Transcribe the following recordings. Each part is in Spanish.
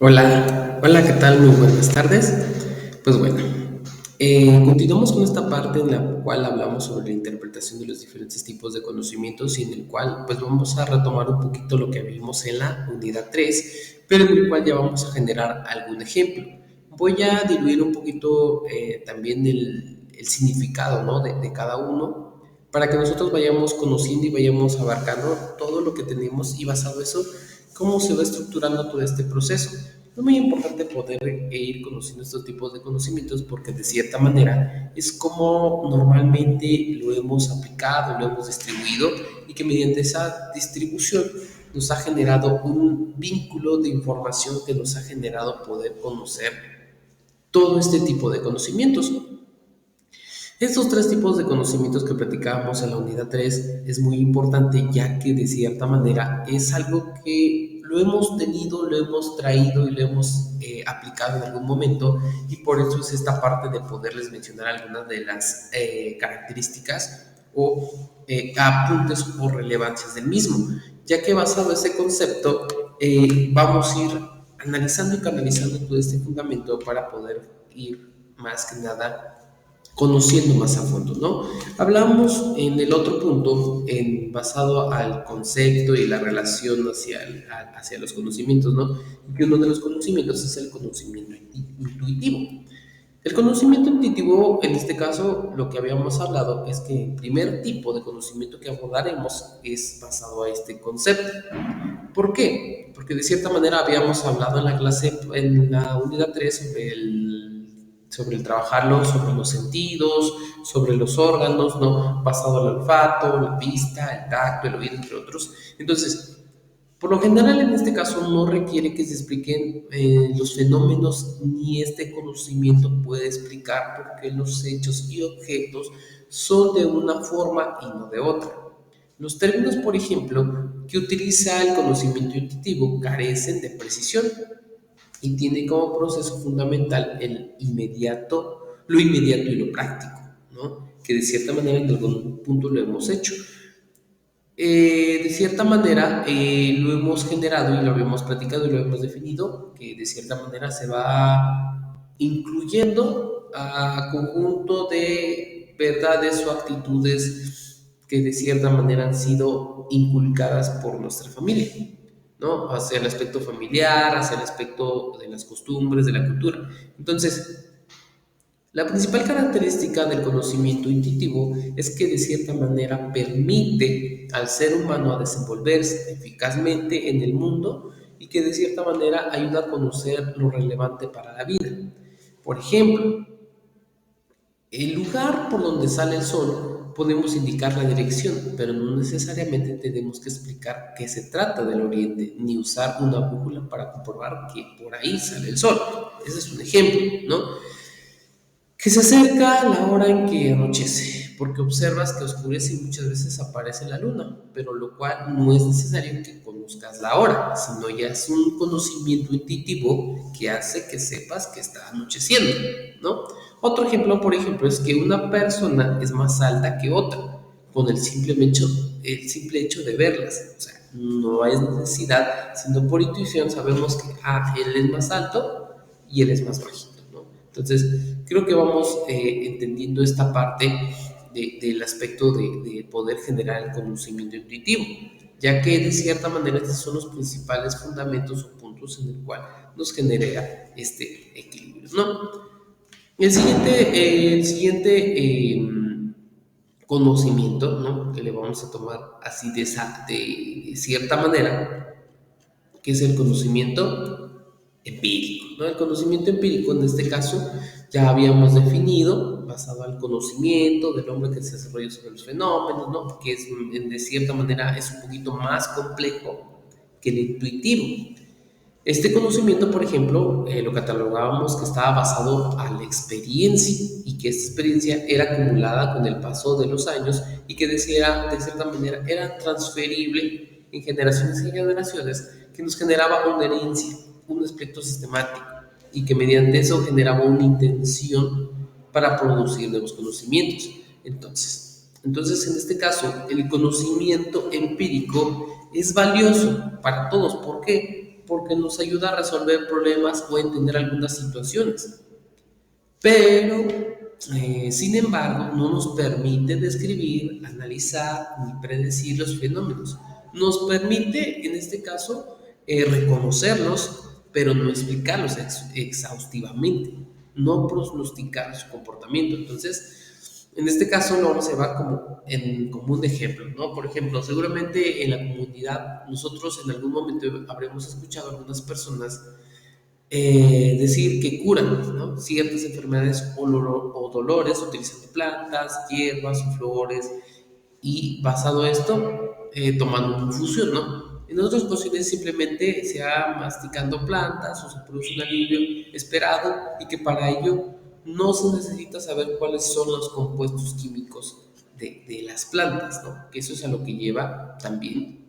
Hola, hola, ¿qué tal? Muy buenas tardes. Pues bueno, continuamos con esta parte en la cual hablamos sobre la interpretación de los diferentes tipos de conocimientos y en el cual pues vamos a retomar un poquito lo que vimos en la unidad 3, pero en el cual ya vamos a generar algún ejemplo. Voy a diluir un poquito también el significado, ¿no? de cada uno para que nosotros vayamos conociendo y vayamos abarcando todo lo que tenemos y basado en eso, cómo se va estructurando todo este proceso. Es muy importante poder ir conociendo estos tipos de conocimientos porque de cierta manera es como normalmente lo hemos aplicado, lo hemos distribuido y que mediante esa distribución nos ha generado un vínculo de información que nos ha generado poder conocer todo este tipo de conocimientos. Estos tres tipos de conocimientos que platicábamos en la unidad 3 es muy importante ya que de cierta manera es algo que lo hemos tenido, lo hemos traído y lo hemos aplicado en algún momento y por eso es esta parte de poderles mencionar algunas de las características o apuntes o relevancias del mismo, ya que basado en ese concepto vamos a ir analizando y canalizando todo este fundamento para poder ir más que nada conociendo más a fondo, ¿no? Hablamos en el otro punto, basado al concepto y la relación hacia los conocimientos, ¿no? Y que uno de los conocimientos es el conocimiento intuitivo. El conocimiento intuitivo, en este caso, lo que habíamos hablado es que el primer tipo de conocimiento que abordaremos es basado a este concepto. ¿Por qué? Porque de cierta manera habíamos hablado en la clase, en la unidad 3 sobre el trabajarlo, sobre los sentidos, sobre los órganos, ¿no? Basado en el olfato, la vista, el tacto, el oído, entre otros. Entonces, por lo general, en este caso, no requiere que se expliquen los fenómenos, ni este conocimiento puede explicar por qué los hechos y objetos son de una forma y no de otra. Los términos, por ejemplo, que utiliza el conocimiento intuitivo carecen de precisión y tiene como proceso fundamental lo inmediato y lo práctico, ¿no? Que de cierta manera en algún punto lo hemos hecho. De cierta manera lo hemos generado y lo habíamos platicado y lo hemos definido, que de cierta manera se va incluyendo a conjunto de verdades o actitudes que de cierta manera han sido inculcadas por nuestra familia, ¿no? Hacia el aspecto familiar, hacia el aspecto de las costumbres, de la cultura. Entonces, la principal característica del conocimiento intuitivo es que de cierta manera permite al ser humano a desenvolverse eficazmente en el mundo y que de cierta manera ayuda a conocer lo relevante para la vida. Por ejemplo, el lugar por donde sale el sol podemos indicar la dirección, pero no necesariamente tenemos que explicar qué se trata del oriente, ni usar una brújula para comprobar que por ahí sale el sol. Ese es un ejemplo, ¿no? Que se acerca la hora en que anochece, porque observas que oscurece y muchas veces aparece la luna, pero lo cual no es necesario que conozcas la hora, sino ya es un conocimiento intuitivo que hace que sepas que está anocheciendo, ¿no? Otro ejemplo, por ejemplo, es que una persona es más alta que otra, con el simple hecho de verlas, o sea, no hay necesidad, sino por intuición sabemos que él es más alto y él es más bajito, ¿no? Entonces, creo que vamos entendiendo esta parte del aspecto de poder generar el conocimiento intuitivo, ya que de cierta manera estos son los principales fundamentos o puntos en el cual nos genera este equilibrio, ¿no? El siguiente conocimiento, ¿no? Que le vamos a tomar así de cierta manera, que es el conocimiento empírico, ¿no? El conocimiento empírico en este caso ya habíamos definido, basado al conocimiento del hombre que se desarrolla sobre los fenómenos, ¿no? Que es, de cierta manera es un poquito más complejo que el intuitivo. Este conocimiento, por ejemplo, lo catalogábamos que estaba basado a la experiencia y que esta experiencia era acumulada con el paso de los años y que de cierta manera era transferible en generaciones y generaciones, que nos generaba una herencia, un aspecto sistemático y que mediante eso generaba una intención para producir nuevos conocimientos. Entonces, en este caso, el conocimiento empírico es valioso para todos. ¿Por qué? porque nos ayuda a resolver problemas o entender algunas situaciones. Pero, sin embargo, no nos permite describir, analizar ni predecir los fenómenos. Nos permite, en este caso, reconocerlos, pero no explicarlos exhaustivamente, no pronosticar su comportamiento. Entonces, en este caso lo vamos a llevar como un ejemplo, ¿no? Por ejemplo, seguramente en la comunidad nosotros en algún momento habremos escuchado a algunas personas decir que curan, ¿no?, ciertas enfermedades o dolores utilizando plantas, hierbas o flores, y basado esto, tomando una infusión, ¿no? En otras ocasiones simplemente se va masticando plantas o se produce un alivio esperado y que para ello no se necesita saber cuáles son los compuestos químicos de las plantas, ¿no? Que eso es a lo que lleva también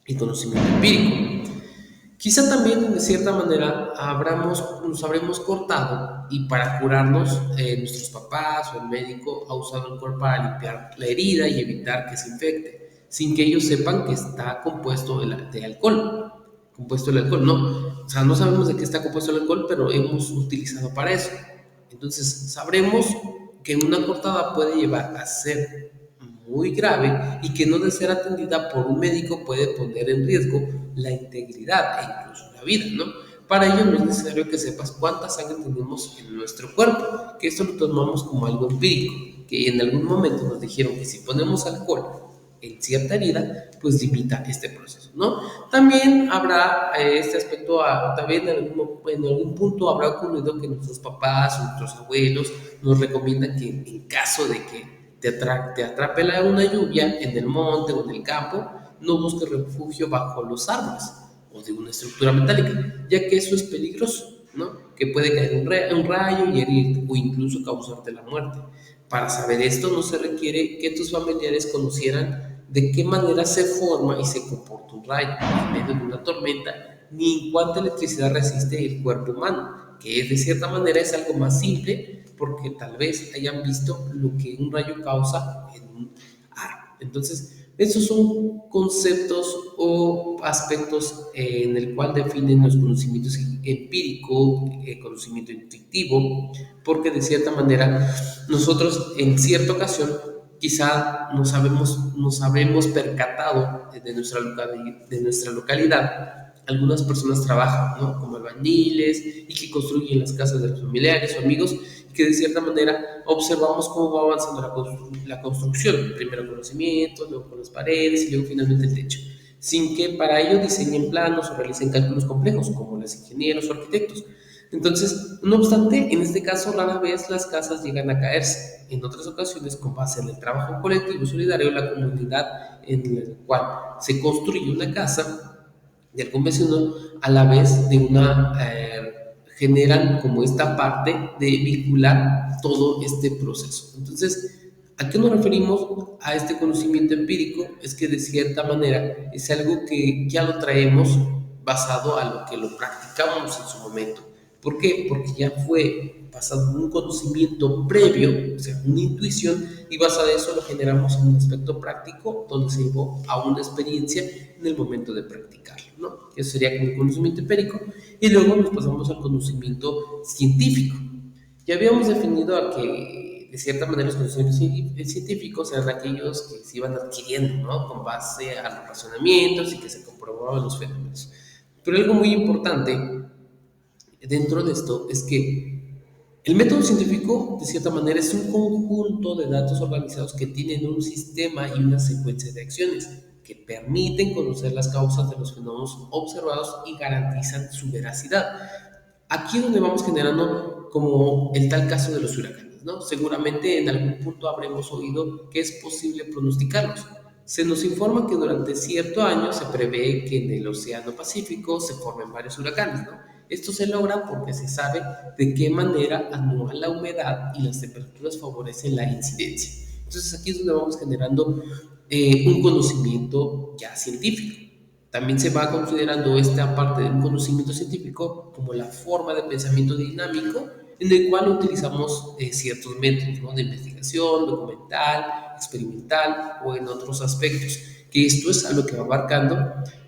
el conocimiento empírico. Quizá también, de cierta manera, nos habremos cortado y para curarnos, nuestros papás o el médico ha usado el cuerpo para limpiar la herida y evitar que se infecte, sin que ellos sepan que está compuesto de alcohol. Compuesto el alcohol, no. O sea, no sabemos de qué está compuesto el alcohol, pero hemos utilizado para eso. Entonces, sabremos que una cortada puede llevar a ser muy grave y que no de ser atendida por un médico puede poner en riesgo la integridad e incluso la vida, ¿no? Para ello no es necesario que sepas cuánta sangre tenemos en nuestro cuerpo, que esto lo tomamos como algo empírico, que en algún momento nos dijeron que si ponemos alcohol en cierta herida, pues limita este proceso, ¿no? También habrá este aspecto, también en algún punto habrá ocurrido que nuestros papás o nuestros abuelos nos recomiendan que en caso de que te atrape una lluvia en el monte o en el campo, no busques refugio bajo los árboles o de una estructura metálica, ya que eso es peligroso, ¿no? Que puede caer un rayo y herirte o incluso causarte la muerte. Para saber esto no se requiere que tus familiares conocieran de qué manera se forma y se comporta un rayo en medio de una tormenta, ni en cuánta electricidad resiste el cuerpo humano, que de cierta manera es algo más simple porque tal vez hayan visto lo que un rayo causa en un árbol. Entonces, esos son conceptos o aspectos en el cual definen los conocimientos empíricos, conocimiento intuitivo, porque de cierta manera nosotros en cierta ocasión quizá nos habremos percatado de nuestra localidad. Algunas personas trabajan, ¿no?, como albañiles y que construyen las casas de los familiares o amigos, y que de cierta manera observamos cómo va avanzando la construcción, primero con los cimientos, luego con las paredes y luego finalmente el techo, sin que para ello diseñen planos o realicen cálculos complejos como los ingenieros o arquitectos. Entonces, no obstante, en este caso rara vez las casas llegan a caerse. En otras ocasiones, con base en el trabajo colectivo y solidario, la comunidad en la cual se construye una casa y algún vecino a la vez de generan como esta parte de vincular todo este proceso. Entonces, ¿a qué nos referimos a este conocimiento empírico? Es que de cierta manera es algo que ya lo traemos basado a lo que lo practicamos en su momento. ¿Por qué? Porque ya fue basado en un conocimiento previo, o sea, una intuición, y basado en eso lo generamos en un aspecto práctico donde se llevó a una experiencia en el momento de practicarlo, ¿no? Eso sería como el conocimiento empírico. Y luego nos pasamos al conocimiento científico. Ya habíamos definido a que, de cierta manera, los conocimientos científicos eran aquellos que se iban adquiriendo, ¿no?, con base a los razonamientos y que se comprobaban los fenómenos. Pero algo muy importante dentro de esto es que el método científico, de cierta manera, es un conjunto de datos organizados que tienen un sistema y una secuencia de acciones que permiten conocer las causas de los fenómenos observados y garantizan su veracidad. Aquí es donde vamos generando como el tal caso de los huracanes, ¿no? Seguramente en algún punto habremos oído que es posible pronosticarlos. Se nos informa que durante cierto año se prevé que en el Océano Pacífico se formen varios huracanes, ¿no? Esto se logra porque se sabe de qué manera anual la humedad y las temperaturas favorecen la incidencia. Entonces aquí es donde vamos generando un conocimiento ya científico. También se va considerando esta parte de un conocimiento científico como la forma de pensamiento dinámico en el cual utilizamos ciertos métodos, ¿no?, de investigación, documental, experimental o en otros aspectos, que esto es a lo que va abarcando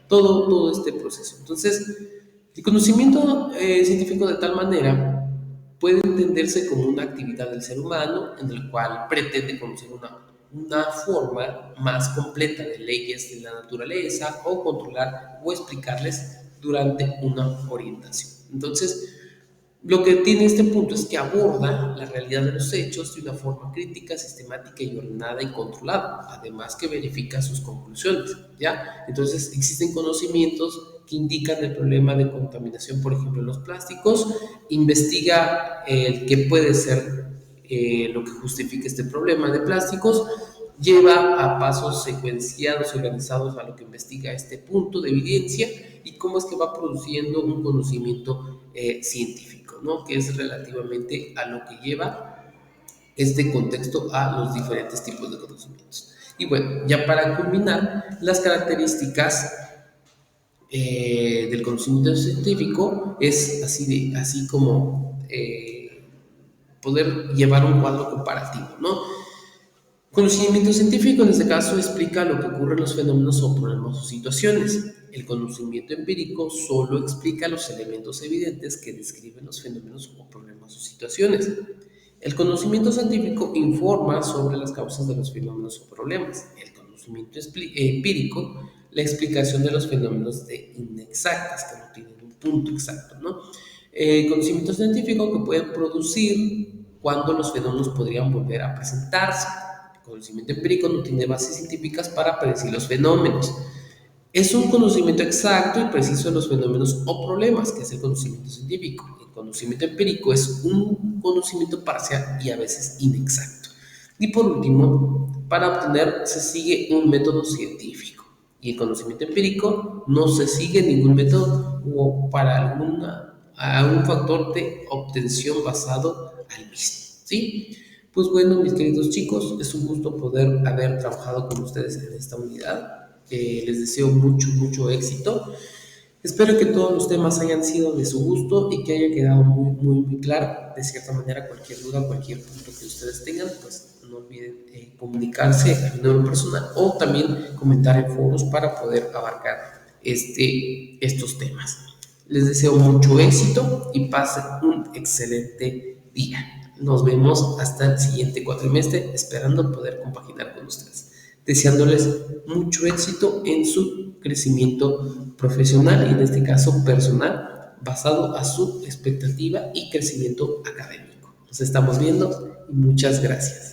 todo este proceso. Entonces, El conocimiento científico de tal manera puede entenderse como una actividad del ser humano en el cual pretende conocer una forma más completa de leyes de la naturaleza o controlar o explicarles durante una orientación. Entonces, lo que tiene este punto es que aborda la realidad de los hechos de una forma crítica, sistemática y ordenada y controlada, además que verifica sus conclusiones, ¿ya? Entonces, existen conocimientos que indican el problema de contaminación, por ejemplo, en los plásticos, investiga qué puede ser lo que justifique este problema de plásticos, lleva a pasos secuenciados y organizados a lo que investiga este punto de evidencia y cómo es que va produciendo un conocimiento científico, ¿no? Que es relativamente a lo que lleva este contexto a los diferentes tipos de conocimientos. Y bueno, ya para culminar, las características del conocimiento científico es así como poder llevar un cuadro comparativo, ¿no? Conocimiento científico en este caso explica lo que ocurre en los fenómenos o problemas o situaciones. El conocimiento empírico solo explica los elementos evidentes que describen los fenómenos o problemas o situaciones. El conocimiento científico informa sobre las causas de los fenómenos o problemas. El conocimiento empírico, la explicación de los fenómenos de inexactas, que no tienen un punto exacto, ¿no? Conocimiento científico que puede producir cuando los fenómenos podrían volver a presentarse. El conocimiento empírico no tiene bases científicas para predecir los fenómenos. Es un conocimiento exacto y preciso de los fenómenos o problemas, que es el conocimiento científico. El conocimiento empírico es un conocimiento parcial y a veces inexacto. Y por último, para obtener se sigue un método científico. Y el conocimiento empírico no se sigue ningún método o para algún factor de obtención basado al mismo, ¿sí? Pues bueno, mis queridos chicos, es un gusto poder haber trabajado con ustedes en esta unidad. Les deseo mucho, mucho éxito. Espero que todos los temas hayan sido de su gusto y que haya quedado muy, muy, muy claro. De cierta manera, cualquier duda, cualquier punto que ustedes tengan, pues no olviden comunicarse a mi número personal o también comentar en foros para poder abarcar estos temas. Les deseo mucho éxito y pasen un excelente día. Nos vemos hasta el siguiente cuatrimestre, esperando poder compaginar con ustedes. Deseándoles mucho éxito en su crecimiento profesional y en este caso personal, basado a su expectativa y crecimiento académico. Nos estamos viendo y muchas gracias.